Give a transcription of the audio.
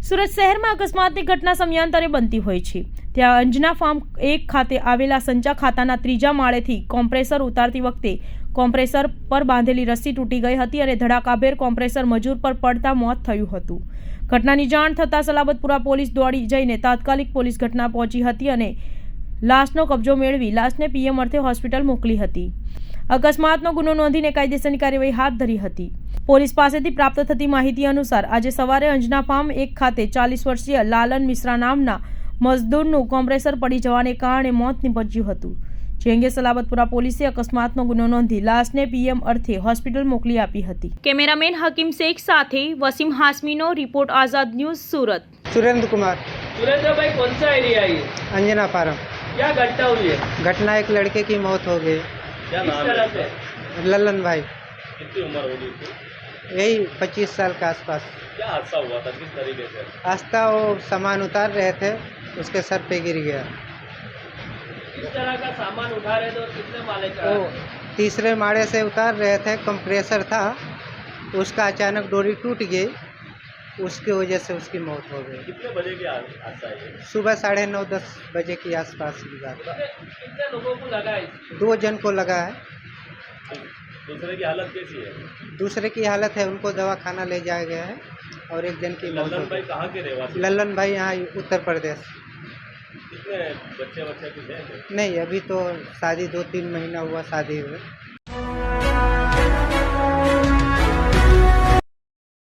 સુરત શહેરમાં અકસ્માતની ઘટના સમયાંતરે બનતી હોય છે। ત્યાં અંજના ફાર્મ 1 ખાતે આવેલા સંચા ખાતાના 3જા માળેથી કોમ્પ્રેસર ઉતારતી વખતે કોમ્પ્રેસર પર બાંધેલી રસ્સી તૂટી ગઈ હતી અને ધડાકાભેર કોમ્પ્રેસર મજૂર પર પડતા મોત થયું હતું। ઘટનાની જાણ થતાં સલાબતપુરા પોલીસ દોડી જઈને તાત્કાલિક પોલીસ ઘટના પહોંચી હતી અને લાશનો કબજો મેળવી લાશને પીએમ અર્થે હોસ્પિટલ મોકલી હતી। અકસ્માતનો ગુનો નોંધીને કાયદેસરની કાર્યવાહી હાથ ધરી હતી। પોલીસ પાસેથી પ્રાપ્ત થતી માહિતી અનુસાર આજે સવારે અંજના ફાર્મ 1 ખાતે 40 વર્ષીય લાલન મિશ્રા નામના મજદૂરનું કોમ્પ્રેસર પડી જવાને કારણે મોત નીપજ્યું હતું, જે અંગે સલાબતપુરા પોલીસે અકસ્માતનો ગુનો નોંધી લાશને પીએમ અર્થે હોસ્પિટલ મોકલી આપી હતી। કેમેરામેન હકીમ શેખ સાથે વસીમ હાસમીનો रिपोर्ट आजाद न्यूज सूरत। सुरेंद्र कुमार। सुरेंद्र भाई कौन सा एरिया है ये? अंजना फार्म। क्या घटना हुई है? घटना एक लड़के की मौत हो गई। क्या नाम है? ललन भाई। कितनी उम्र होगी उसकी? यही 25 साल के आसपास। क्या हादसा हुआ था, किस तरीके से? आस्था वो सामान उतार रहे थे, उसके सर पे गिर गया। किस तरह का सामान उठा रहे थे और कितने माले चढ़ा वो रहे थे? 3रे माड़े से उतार रहे थे, कंप्रेसर था, उसका अचानक डोरी टूट गई, उसकी वजह से उसकी मौत हो गई। कितने बजे की हादसा है ये? सुबह 9:30-10 बजे की आसपास की बात है। कितने लोगों को लगा है इसमें? 2 जन को लगा है। दूसरे की हालत कैसी है? दूसरे की हालत है, उनको दवाखाना ले जाया गया है और एक जन की मौत हो ललन भाई गई। कहाँ के रहवासी? ललन भाई यहाँ उत्तर प्रदेश। कितने बच्चे कुछ है? नहीं, अभी तो शादी 2-3 महीना हुआ शादी हुए।